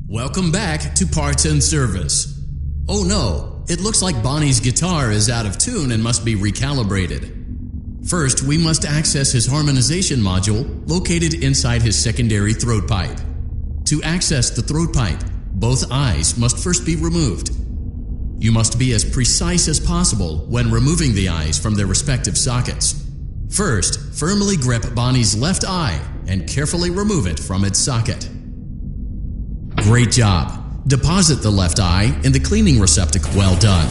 Welcome back to Parts and Service. Oh no, it looks like Bonnie's guitar is out of tune and must be recalibrated. First, we must access his harmonization module located inside his secondary throat pipe. To access the throat pipe, both eyes must first be removed. You must be as precise as possible when removing the eyes from their respective sockets. First, firmly grip Bonnie's left eye and carefully remove it from its socket. Great job! Deposit the left eye in the cleaning receptacle. Well done.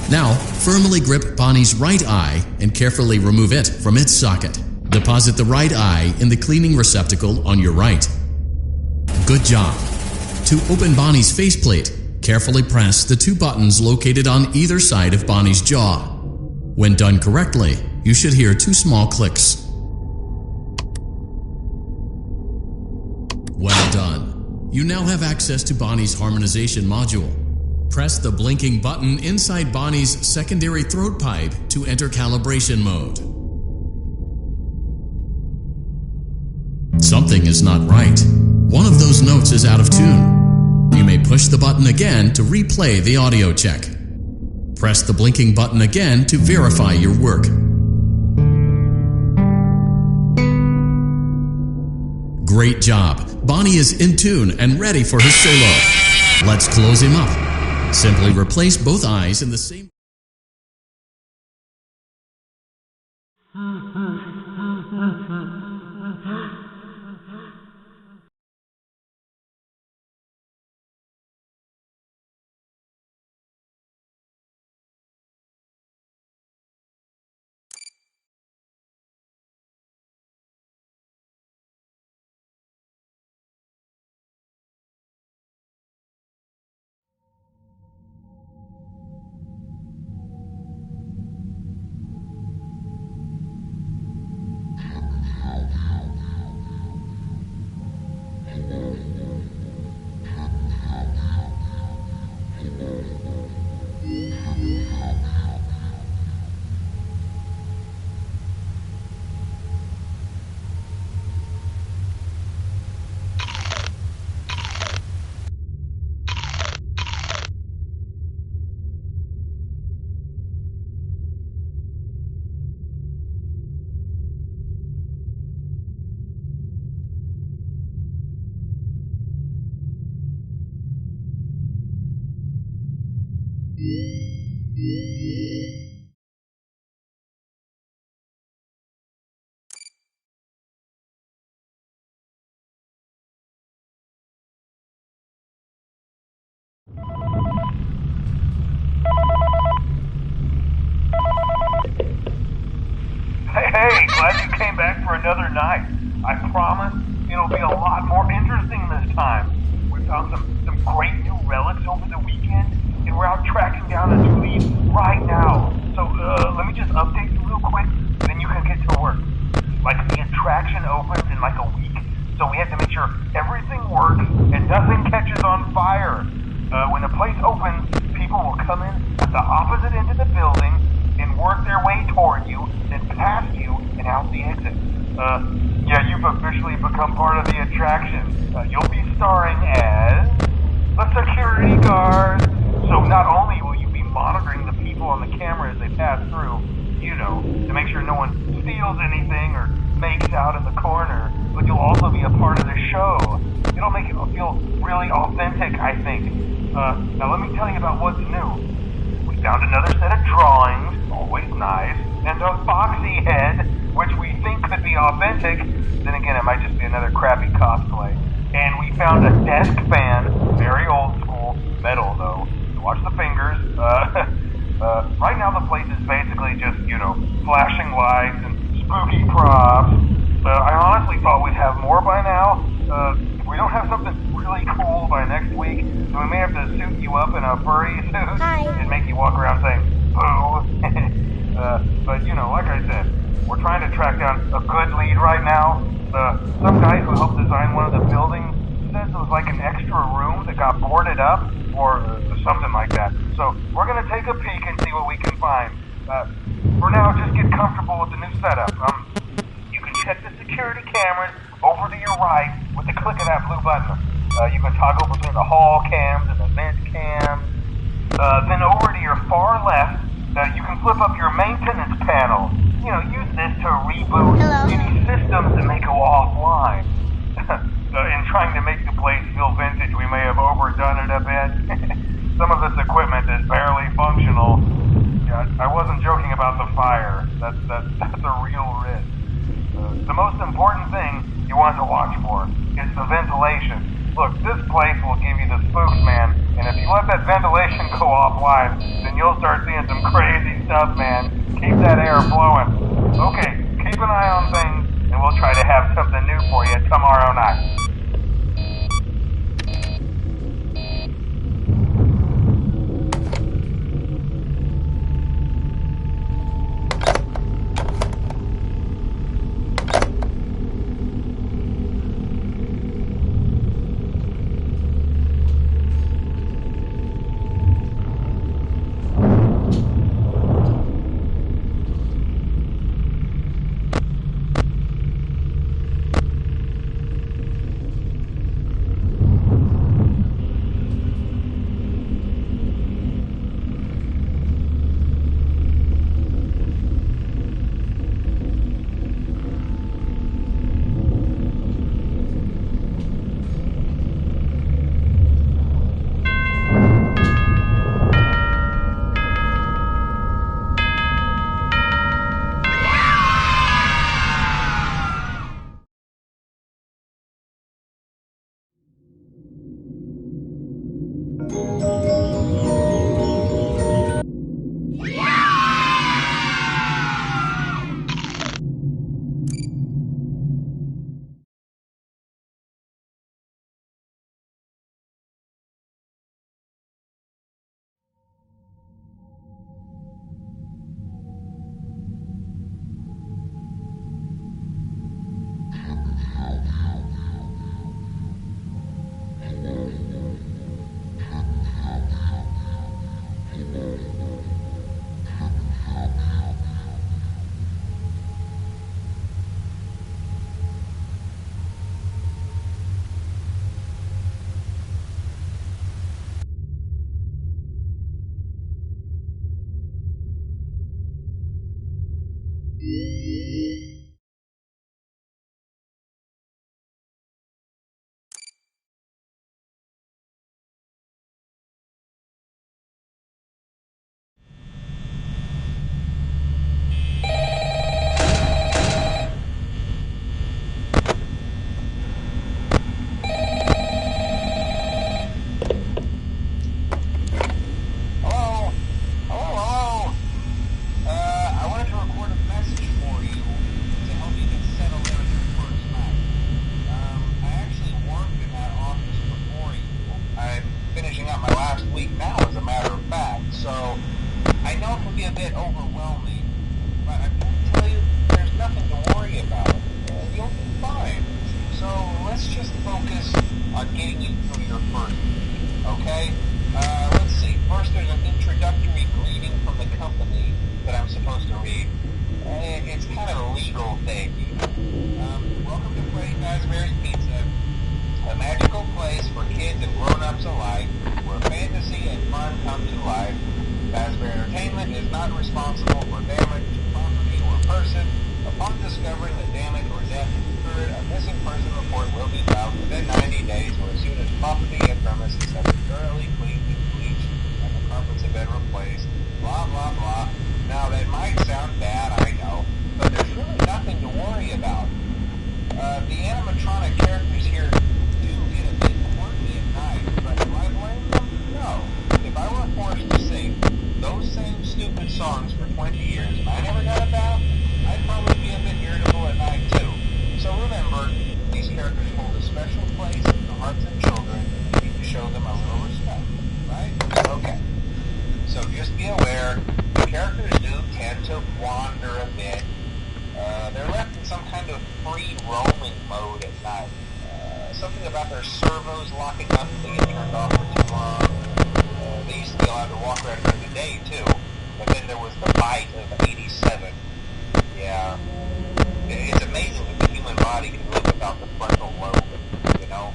Now, firmly grip Bonnie's right eye and carefully remove it from its socket. Deposit the right eye in the cleaning receptacle on your right. Good job. To open Bonnie's faceplate, carefully press the two buttons located on either side of Bonnie's jaw. When done correctly, you should hear two small clicks. Well done. You now have access to Bonnie's harmonization module. Press the blinking button inside Bonnie's secondary throat pipe to enter calibration mode. Something is not right. One of those notes is out of tune. You may push the button again to replay the audio check. Press the blinking button again to verify your work. Great job! Bonnie is in tune and ready for his solo. Let's close him up. Simply replace both eyes in the same... Hey, glad you came back for another night. I promise it'll be a lot more interesting this time. We found some great new relics over the weekend, and we're out tracking down a new lead right now. So let me just update you real quick, then you can get to work. Like, the attraction opens in like a week, so we have to make sure everything works and nothing catches on fire. When the place opens, people will come in at the opposite end of the building and work their way toward you, then past you, and out the exit. Yeah, you've officially become part of the attraction. You'll be starring as a security guard. So not only will you be monitoring the people on the camera as they pass through, you know, to make sure no one steals anything or makes out in the corner, but you'll also be a part of the show. It'll make it feel really authentic, I think. Now let me tell you about what's new. We found another set of drawings, always nice, and a foxy head, which we think could be authentic. Then again, it might just be another crappy cosplay. And we found a desk fan, very old school, metal though. So watch the fingers. Right now the place is basically just, you know, flashing lights and spooky props. I honestly thought we'd have more by now, we don't have something really cool by next week, so we may have to suit you up in a furry suit and make you walk around saying, boo. But, you know, like I said, we're trying to track down a good lead right now. Some guy who helped design one of the buildings says it was like an extra room that got boarded up, or something like that. So we're going to take a peek and see what we can find. For now, just get comfortable with the new setup. You can check the security cameras over to your right with the click of that blue button. You can toggle between the hall cams and the vent cams. Then over to your far left, you can flip up your maintenance panel. You know, use this to reboot any systems that may go offline. In trying to make the place feel vintage, we may have overdone it a bit. Some of this equipment is barely functional. Yeah, I wasn't joking about the fire. That's a real risk. The most important thing you want to watch for is the ventilation. Look, this place will give you the spooks, man. And if you let that ventilation go offline, then you'll start seeing some crazy stuff, man. Keep that air flowing. Okay, keep an eye on things, and we'll try to have something new for you tomorrow night. free roaming mode at night. Something about their servos locking up if they get turned off for too long. They used to be allowed to walk around during the day too, but then there was the bite of 87. Yeah, it's amazing that the human body can live without the frontal lobe, you know?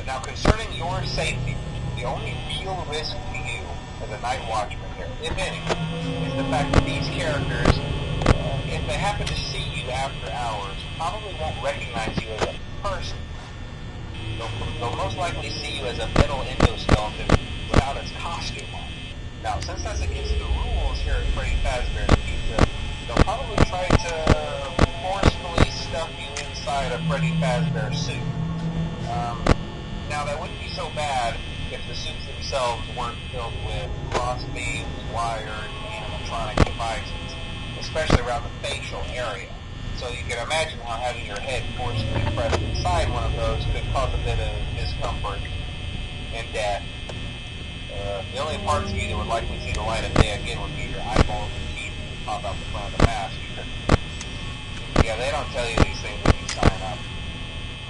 Now, concerning your safety, the only real risk to you as a night watchman here, if any, is the fact that these characters, if they happen to see you after hours, probably won't recognize you as a person. They'll most likely see you as a metal endoskeleton without its costume on. Now, since that's against the rules here at Freddy Fazbear's Pizza, they'll probably try to forcefully stuff you inside a Freddy Fazbear suit. Now, that wouldn't be so bad if the suits themselves weren't filled with cross beams, wires, animatronic devices, especially around the facial area. So you can imagine how having your head forcefully pressed inside one of those could cause a bit of discomfort and death. The only parts of you that would likely see the light of day again would be your eyeballs and teeth that pop out the front of the mask. Yeah, they don't tell you these things when you sign up.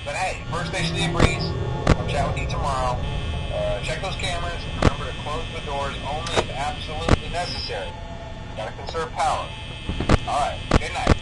But hey, first station of the breeze. I'll chat with you tomorrow. Check those cameras and remember to close the doors only if absolutely necessary. Gotta conserve power. Alright, good night.